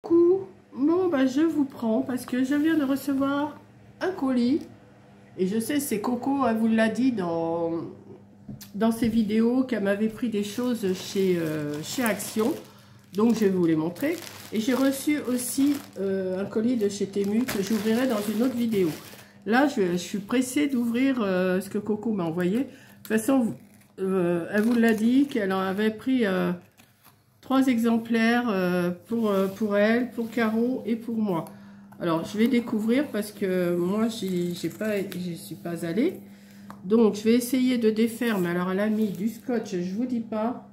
Coucou, bon bah je vous prends parce que je viens de recevoir un colis et je sais c'est Coco, elle vous l'a dit dans ses vidéos qu'elle m'avait pris des choses chez Action, donc je vais vous les montrer. Et j'ai reçu aussi un colis de chez Temu que j'ouvrirai dans une autre vidéo. Là je suis pressée d'ouvrir ce que Coco m'a envoyé. De toute façon elle vous l'a dit qu'elle en avait pris 3 exemplaires pour elle, pour Caro et pour moi. Alors, je vais découvrir parce que moi, j'y suis pas allée. Donc, je vais essayer de défaire. Mais alors, elle a mis du scotch, je vous dis pas.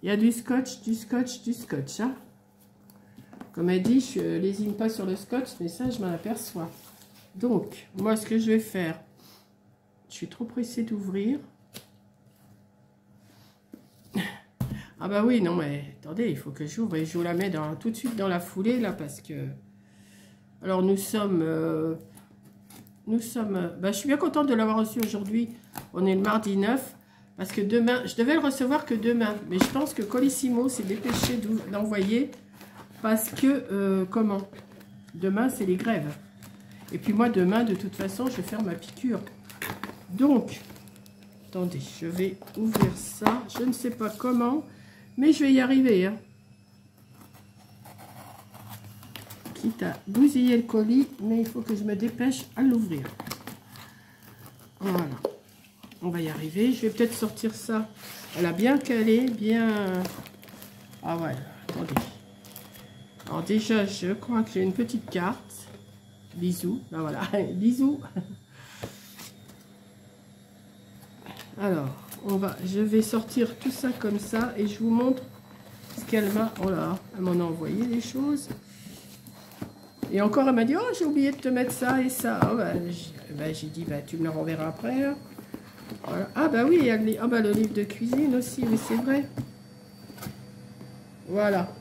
Il y a du scotch, du scotch, du scotch. Hein. Comme elle dit, je ne lésine pas sur le scotch, mais ça, je m'en aperçois. Donc, moi, ce que je vais faire, je suis trop pressée d'ouvrir. Ah bah oui, non mais attendez, il faut que j'ouvre et je vous la mets tout de suite dans la foulée là parce que... Alors nous sommes... bah, je suis bien contente de l'avoir reçu aujourd'hui. On est le mardi 9 parce que demain... Je devais le recevoir que demain. Mais je pense que Colissimo s'est dépêché d'envoyer parce que... comment? Demain c'est les grèves. Et puis moi demain de toute façon je vais faire ma piqûre. Donc... Attendez, je vais ouvrir ça. Je ne sais pas comment... Mais je vais y arriver. Hein. Quitte à bousiller le colis. Mais il faut que je me dépêche à l'ouvrir. Voilà. On va y arriver. Je vais peut-être sortir ça. Elle a bien calé. Bien... Ah ouais. Attendez. Alors déjà, je crois que j'ai une petite carte. Bisous. Ben voilà. Bisous. Alors, je vais sortir tout ça comme ça. Et je vous montre ce qu'elle m'a... Oh là, elle m'en a envoyé des choses. Et encore, elle m'a dit, oh, j'ai oublié de te mettre ça et ça. Oh, j'ai dit, bah, tu me le renverras après. Hein. Voilà. Ah, bah oui, ah, bah, le livre de cuisine aussi, oui, c'est vrai. Voilà.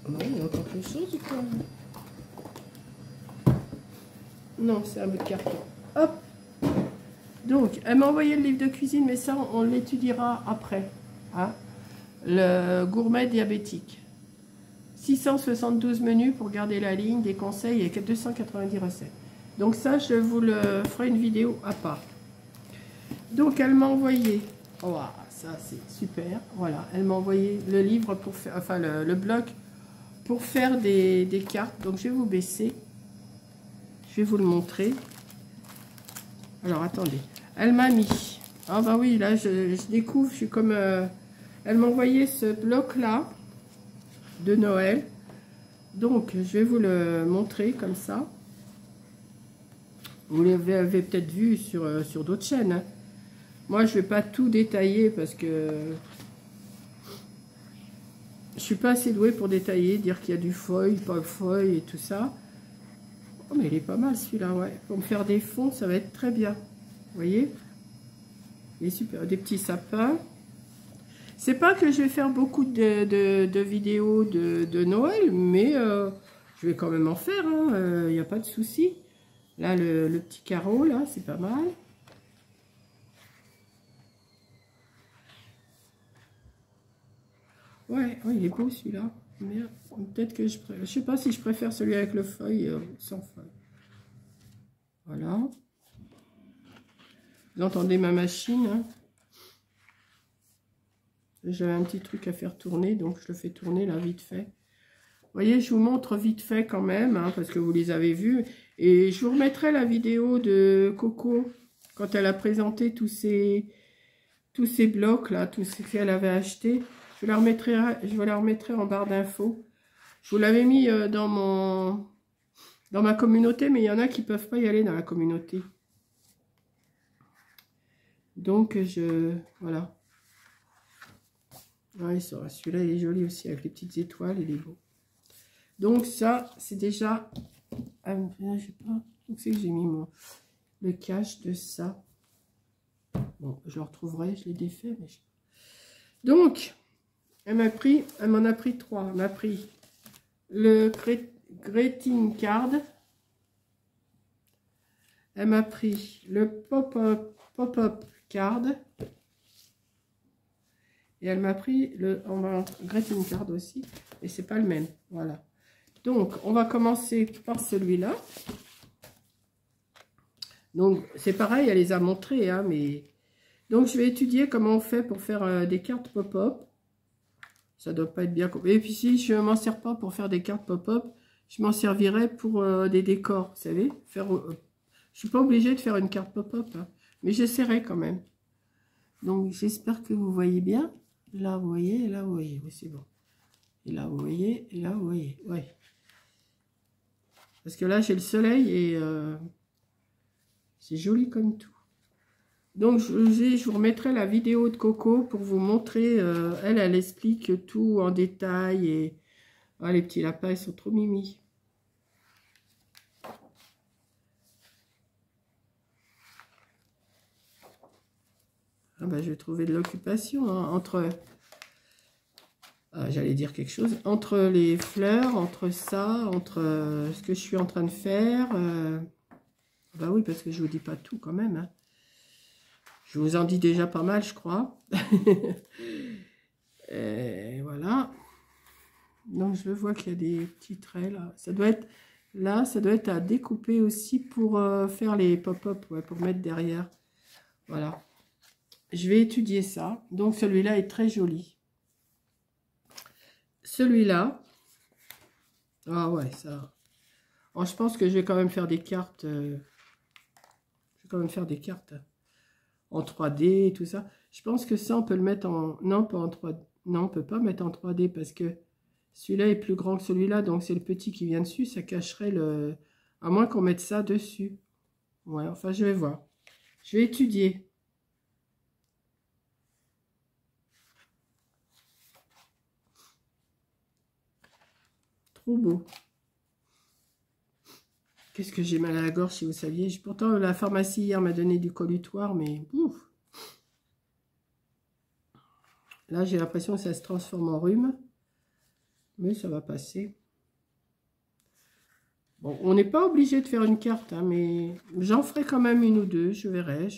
Non, il y a encore quelque chose ou quoi? Non, c'est un bout de carton. Hop. Donc, elle m'a envoyé le livre de cuisine, mais ça, on l'étudiera après. Hein. Le gourmet diabétique. 672 menus pour garder la ligne, des conseils et 290 recettes. Donc ça, je vous le ferai une vidéo à part. Donc elle m'a envoyé, oh, ça c'est super, voilà, elle m'a envoyé le livre pour faire, enfin le bloc pour faire des cartes. Donc je vais vous baisser, je vais vous le montrer. Alors attendez, elle m'a mis, ah bah oui, là je découvre, je suis comme, elle m'a envoyé ce bloc là de Noël. Donc, je vais vous le montrer comme ça. Vous l'avez peut-être vu sur d'autres chaînes. Hein. Moi, je ne vais pas tout détailler parce que je ne suis pas assez douée pour détailler, dire qu'il y a du feuille, pas de feuille et tout ça. Oh, mais il est pas mal celui-là, ouais. Pour me faire des fonds, ça va être très bien. Vous voyez? Il est super. Des petits sapins. C'est pas que je vais faire beaucoup de vidéos de Noël, mais je vais quand même en faire, il n'y a pas de souci. Là, le petit carreau, là, c'est pas mal. Ouais, ouais, il est beau celui-là. Peut-être que je sais pas si je préfère celui avec le feuille sans feuille. Voilà. Vous entendez ma machine, hein. J'avais un petit truc à faire tourner, donc je le fais tourner là vite fait. Vous voyez, je vous montre vite fait quand même, hein, parce que vous les avez vus. Et je vous remettrai la vidéo de Coco, quand elle a présenté tous ces blocs là, tout ce qu'elle avait acheté. Je vous la remettrai en barre d'infos. Je vous l'avais mis dans ma communauté, mais il y en a qui ne peuvent pas y aller dans la communauté. Donc, voilà. Ouais, celui-là, il est joli aussi, avec les petites étoiles, il est beau. Donc, ça, c'est déjà... Ah, je sais pas où c'est que j'ai mis, moi, le cache de ça. Bon, je le retrouverai, je l'ai défait, mais... Donc, elle m'en a pris 3. Elle m'a pris le greeting card. Elle m'a pris le pop-up card. Et elle m'a pris le... On va greeting card aussi. Et c'est pas le même. Voilà. Donc, on va commencer par celui-là. Donc, c'est pareil, elle les a montrés, hein, mais... Donc, je vais étudier comment on fait pour faire des cartes pop-up. Ça doit pas être bien... Et puis, si je m'en sers pas pour faire des cartes pop-up, je m'en servirai pour des décors, vous savez. Je suis pas obligée de faire une carte pop-up, hein, mais j'essaierai quand même. Donc, j'espère que vous voyez bien. Là, vous voyez, et là, vous voyez. Oui, c'est bon. Et là, vous voyez, et là, vous voyez. Ouais. Parce que là, j'ai le soleil et c'est joli comme tout. Donc, je vous remettrai la vidéo de Coco pour vous montrer. Elle explique tout en détail. Et les petits lapins, ils sont trop mimi. Ah ben, je vais trouver de l'occupation hein, entre... j'allais dire quelque chose. Entre les fleurs, entre ça, entre ce que je suis en train de faire. Bah oui, parce que je vous dis pas tout quand même. Hein. Je vous en dis déjà pas mal, je crois. Et voilà. Donc, je vois qu'il y a des petits traits là. Ça doit être... Là, ça doit être à découper aussi pour faire les pop-up, ouais, pour mettre derrière. Voilà. Je vais étudier ça. Donc, celui-là est très joli. Celui-là. Ah ouais, ça... Oh, je pense que je vais quand même faire des cartes... je vais quand même faire des cartes en 3D et tout ça. Je pense que ça, on peut le mettre en... Non, pas en 3D. Non, on peut pas mettre en 3D parce que celui-là est plus grand que celui-là. Donc, c'est le petit qui vient dessus. Ça cacherait le... À moins qu'on mette ça dessus. Ouais, enfin, je vais voir. Je vais étudier. Trop beau. Qu'est-ce que j'ai mal à la gorge, si vous saviez. Pourtant, la pharmacie hier m'a donné du collutoire, mais ouf. Là, j'ai l'impression que ça se transforme en rhume. Mais ça va passer. Bon, on n'est pas obligé de faire une carte, hein, mais j'en ferai quand même une ou deux, je verrai.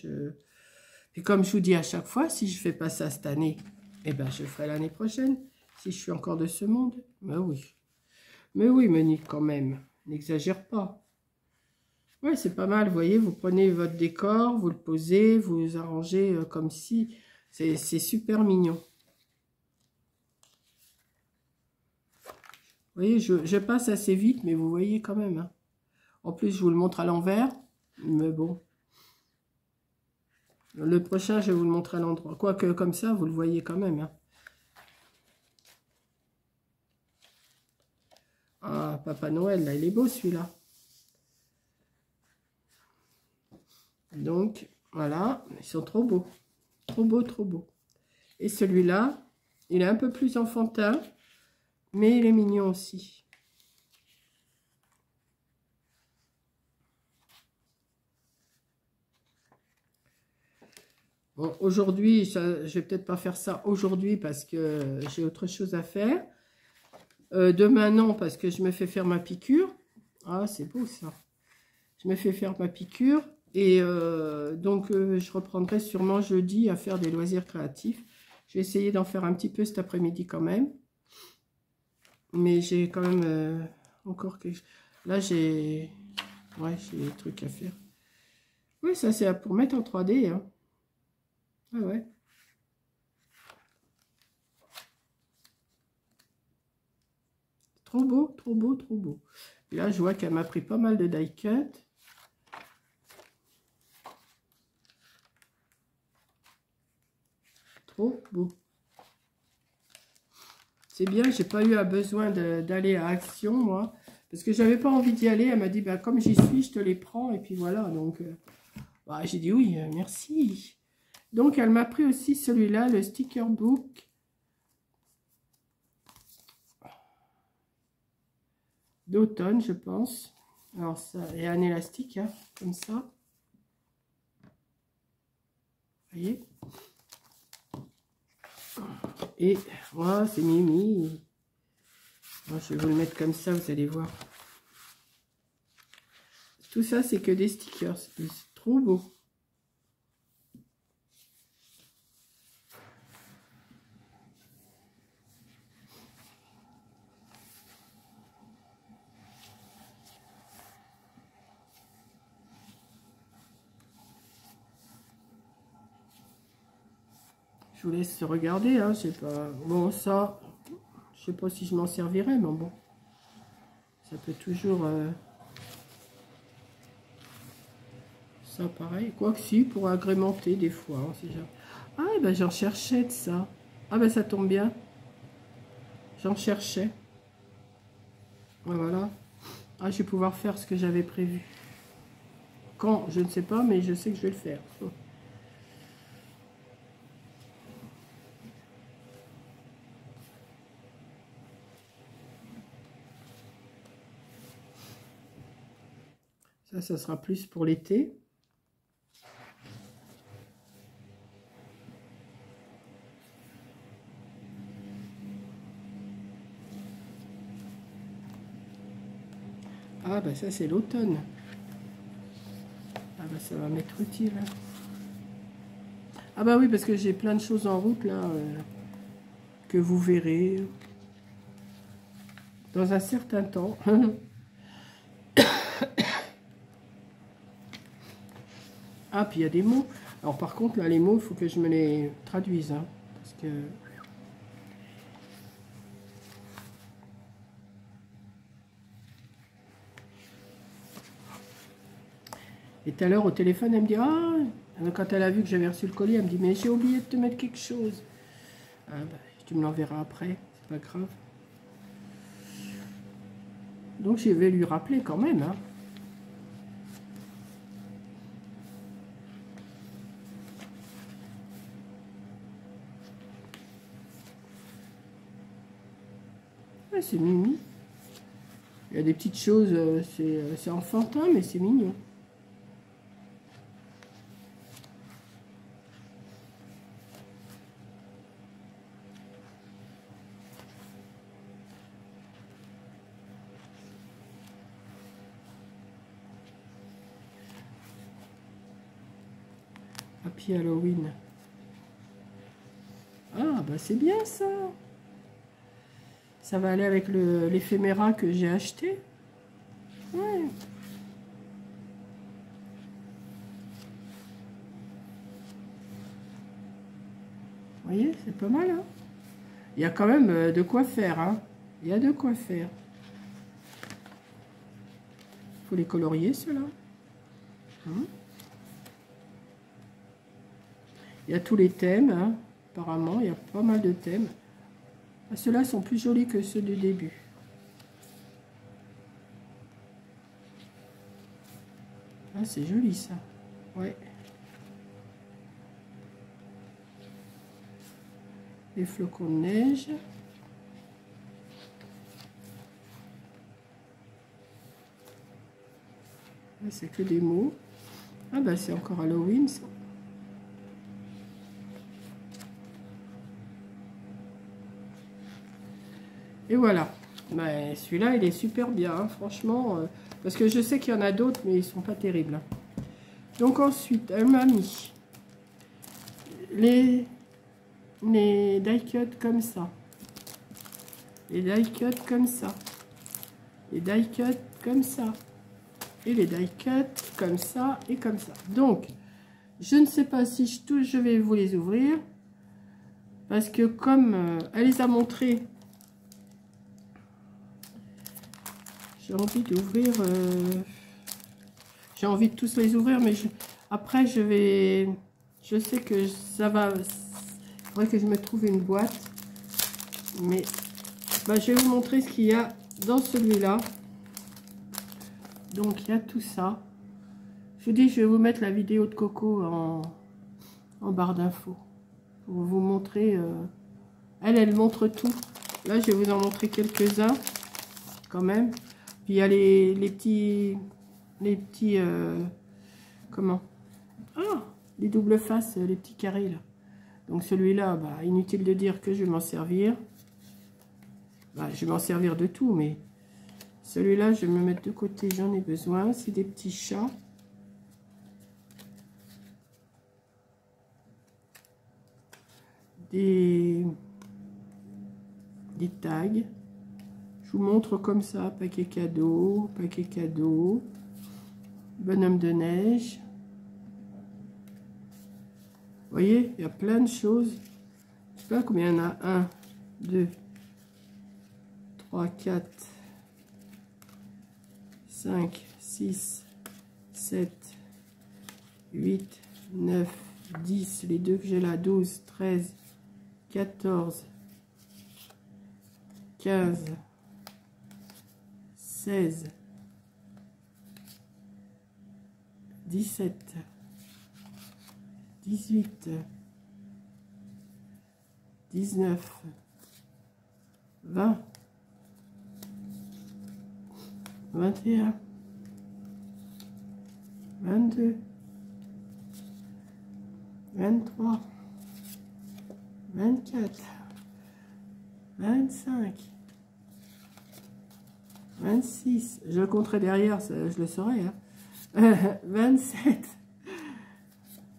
Et comme je vous dis à chaque fois, si je ne fais pas ça cette année, eh ben, je ferai l'année prochaine, si je suis encore de ce monde. Mais oui. Mais oui, Monique, quand même. N'exagère pas. Ouais, c'est pas mal, vous voyez, vous prenez votre décor, vous le posez, vous arrangez comme si... C'est super mignon. Vous voyez, je passe assez vite, mais vous voyez quand même. Hein. En plus, je vous le montre à l'envers, mais bon. Le prochain, je vais vous le montrer à l'endroit. Quoique, comme ça, vous le voyez quand même. Hein. Ah, Papa Noël, là, il est beau, celui-là. Donc, voilà, ils sont trop beaux. Trop beaux, trop beaux. Et celui-là, il est un peu plus enfantin, mais il est mignon aussi. Bon, aujourd'hui, je vais peut-être pas faire ça aujourd'hui parce que j'ai autre chose à faire. Demain, non, parce que je me fais faire ma piqûre. Ah, c'est beau ça. Je me fais faire ma piqûre. Et donc, je reprendrai sûrement jeudi à faire des loisirs créatifs. Je vais essayer d'en faire un petit peu cet après-midi quand même. Mais j'ai quand même encore quelque chose. Là, j'ai des trucs à faire. Oui, ça, c'est pour mettre en 3D. Hein. Ah ouais. Trop beau, trop beau, trop beau. Et là, je vois qu'elle m'a pris pas mal de die cut. Trop beau. C'est bien, j'ai pas eu besoin d'aller à Action, moi. Parce que j'avais pas envie d'y aller. Elle m'a dit, bah, comme j'y suis, je te les prends. Et puis voilà, donc... bah, j'ai dit oui, merci. Donc, elle m'a pris aussi celui-là, le sticker book. D'automne, je pense. Alors, ça est un élastique, hein, comme ça. Vous voyez? Et voilà, c'est Mimi. Moi, je vais vous le mettre comme ça, vous allez voir. Tout ça, c'est que des stickers. C'est trop beau. Je vous laisse regarder, hein, je sais pas. Bon, ça, je sais pas si je m'en servirai, mais bon. Ça peut toujours... ça, pareil. Quoique si, pour agrémenter des fois. Hein, si ah, ben j'en cherchais de ça. Ah, ben ça tombe bien. J'en cherchais. Voilà. Ah, je vais pouvoir faire ce que j'avais prévu. Quand, je ne sais pas, mais je sais que je vais le faire. Ça sera plus pour l'été. Ah, bah ça, c'est l'automne. Ah, bah ça va m'être utile. Ah, bah oui, parce que j'ai plein de choses en route, là, que vous verrez dans un certain temps. Ah, puis il y a des mots. Alors, par contre, là, les mots, il faut que je me les traduise, hein, parce que... Et tout à l'heure, au téléphone, elle me dit, ah, quand elle a vu que j'avais reçu le colis, elle me dit, mais j'ai oublié de te mettre quelque chose. Ah, bah, tu me l'enverras après, c'est pas grave. Donc, je vais lui rappeler quand même, hein. Ah, c'est mimi. Il y a des petites choses, c'est enfantin, mais c'est mignon. Happy Halloween. Ah, bah c'est bien ça. Ça va aller avec l'éphéméra que j'ai acheté. Ouais. Vous voyez, c'est pas mal, hein. Il y a quand même de quoi faire, hein. Il y a de quoi faire. Il faut les colorier, ceux-là. Il y a tous les thèmes, hein. Apparemment, il y a pas mal de thèmes. Ah, ceux-là sont plus jolis que ceux du début. Ah, c'est joli, ça. Ouais. Les flocons de neige. C'est que des mots. Ah bah c'est encore Halloween, ça. Et voilà. Bah, celui-là, il est super bien, hein, franchement. Parce que je sais qu'il y en a d'autres, mais ils sont pas terribles. Hein. Donc ensuite, elle m'a mis les die-cuts comme ça. Les die-cuts comme ça. Les die-cuts comme ça. Et les die-cuts comme ça et comme ça. Donc, je ne sais pas si je vais vous les ouvrir. Parce que comme elle les a montrés, j'ai envie d'ouvrir... j'ai envie de tous les ouvrir, mais après, je sais que ça va... Il faudrait que je me trouve une boîte. Mais bah, je vais vous montrer ce qu'il y a dans celui-là. Donc, il y a tout ça. Je vous dis, je vais vous mettre la vidéo de Coco en barre d'infos. Pour vous montrer... Elle montre tout. Là, je vais vous en montrer quelques-uns, quand même. Puis, il y a les petits... comment? Ah, les doubles faces, les petits carrés, là. Donc, celui-là, bah, inutile de dire que je vais m'en servir. Bah, je vais m'en servir de tout, mais... Celui-là, je vais me mettre de côté, j'en ai besoin. C'est des petits chats. Des tags. Je vous montre comme ça, paquet cadeau, bonhomme de neige. Vous voyez, il y a plein de choses. sais pas combien il y en a. 1, 2, 3, 4, 5, 6, 7, 8, 9, 10. Les deux que j'ai là, 12, 13, 14, 15, 16, 17, 18, 19, 20, 21, 22, 23, 24, 25, 26, je le compterai derrière, ça, je le saurai, hein. 27,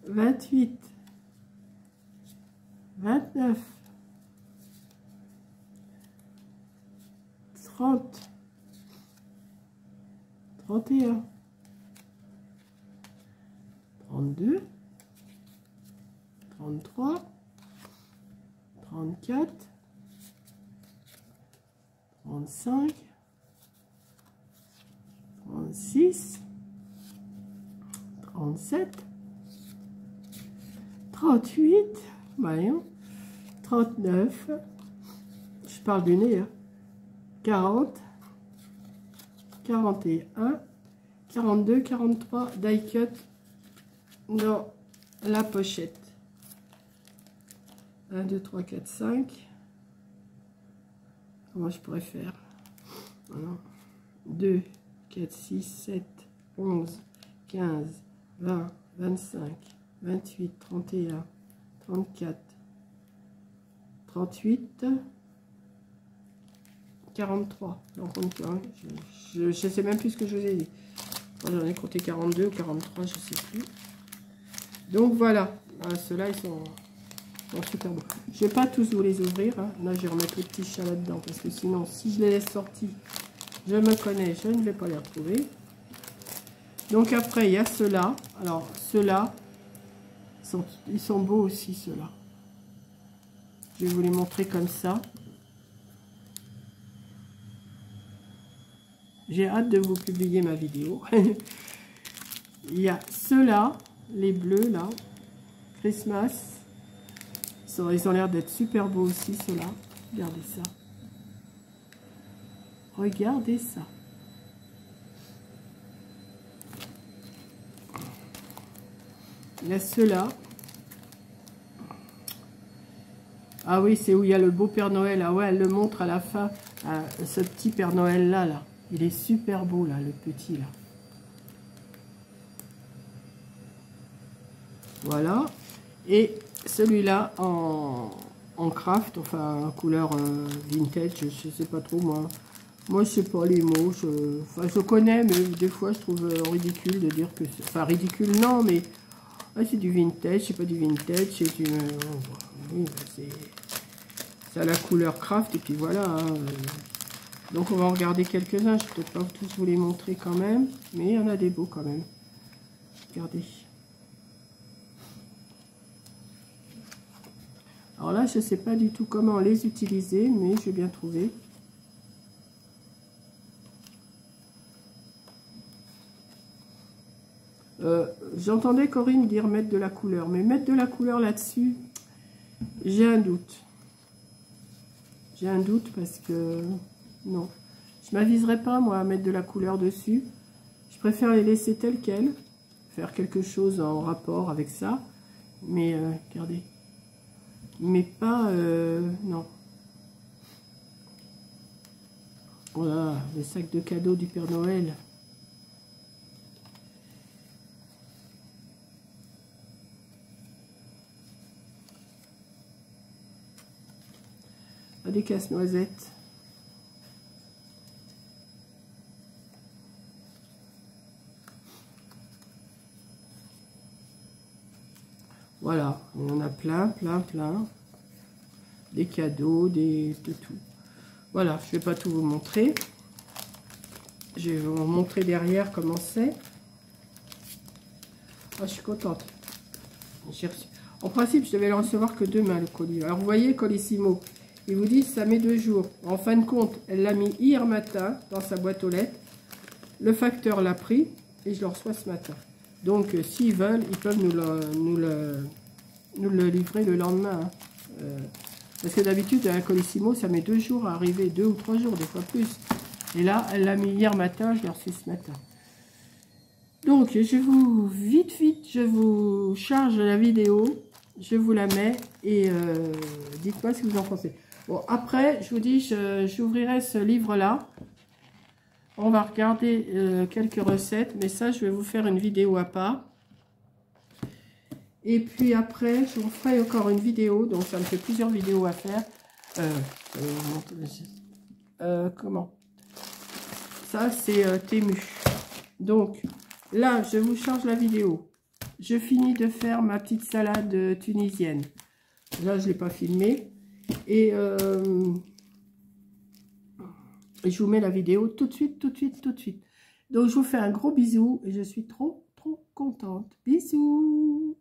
28, 29, 30, 31, 32, 33, 34, 35, 36, 37, 38, voyons, 39, je parle du nez, hein, 40, 41, 42, 43, die cut dans la pochette. 1, 2, 3, 4, 5. Comment je pourrais faire? Voilà. 2, 4, 6, 7, 11, 15, 20, 25, 28, 31, 34, 38, 43. Donc, je ne sais même plus ce que je vous ai dit. J'en ai compté 42 ou 43, je ne sais plus. Donc voilà, ceux-là, ils sont super beaux. Je ne vais pas tous vous les ouvrir. Hein. Là, je vais remettre les petits chats là-dedans. Parce que sinon, si je les laisse sortis, je me connais, je ne vais pas les retrouver. Donc après, il y a ceux-là. Alors, ceux-là, ils sont beaux aussi, ceux-là. Je vais vous les montrer comme ça. J'ai hâte de vous publier ma vidéo. Il y a ceux-là, les bleus, là. Christmas. Ils ont l'air d'être super beaux aussi, ceux-là. Regardez ça. Regardez ça. Il y a ceux-là. Ah oui, c'est où il y a le beau Père Noël. Ah ouais, elle le montre à la fin. Ce petit Père Noël là, là. Il est super beau là, le petit là. Voilà. Et celui-là en craft, enfin en couleur vintage, je sais pas trop moi. Moi je sais pas les mots, je connais, mais des fois je trouve ridicule de dire que c'est... Enfin ridicule non, mais c'est du vintage, c'est pas du vintage, c'est du... oui, c'est à la couleur craft et puis voilà. Hein. Donc on va en regarder quelques-uns, je vais peut-être pas tous vous les montrer quand même, mais il y en a des beaux quand même. Regardez. Alors là, je ne sais pas du tout comment les utiliser, mais je vais bien trouver. J'entendais Corinne dire mettre de la couleur, mais mettre de la couleur là-dessus, j'ai un doute. J'ai un doute parce que non, je ne m'aviserai pas moi à mettre de la couleur dessus. Je préfère les laisser telles quelles, faire quelque chose en rapport avec ça, mais regardez. Mais pas... non. Voilà, le sac de cadeaux du Père Noël. Ah, des casse-noisettes. Voilà, on en a plein. Des cadeaux, de tout. Voilà, je ne vais pas tout vous montrer. Je vais vous montrer derrière comment c'est. Ah, je suis contente. J'ai reçu... En principe, je devais le recevoir que demain, le colis. Alors, vous voyez, Colissimo, ils vous disent ça met 2 jours. En fin de compte, elle l'a mis hier matin dans sa boîte aux lettres. Le facteur l'a pris et je le reçois ce matin. Donc, s'ils veulent, ils peuvent nous le livrer le lendemain. Hein. Parce que d'habitude, un Colissimo, ça met 2 jours à arriver, 2 ou 3 jours, des fois plus. Et là, elle l'a mis hier matin, je l'ai reçu ce matin. Donc, vite, je vous charge la vidéo, je vous la mets et dites-moi ce que vous en pensez. Bon, après, je vous dis, j'ouvrirai ce livre-là. On va regarder quelques recettes, mais ça, je vais vous faire une vidéo à part. Et puis après, je vous ferai encore une vidéo, donc ça me fait plusieurs vidéos à faire. Comment? Ça, c'est Temu. Donc, là, je vous charge la vidéo. Je finis de faire ma petite salade tunisienne. Là, je ne l'ai pas filmée. Et je vous mets la vidéo tout de suite. Donc, je vous fais un gros bisou. Et je suis trop contente. Bisous!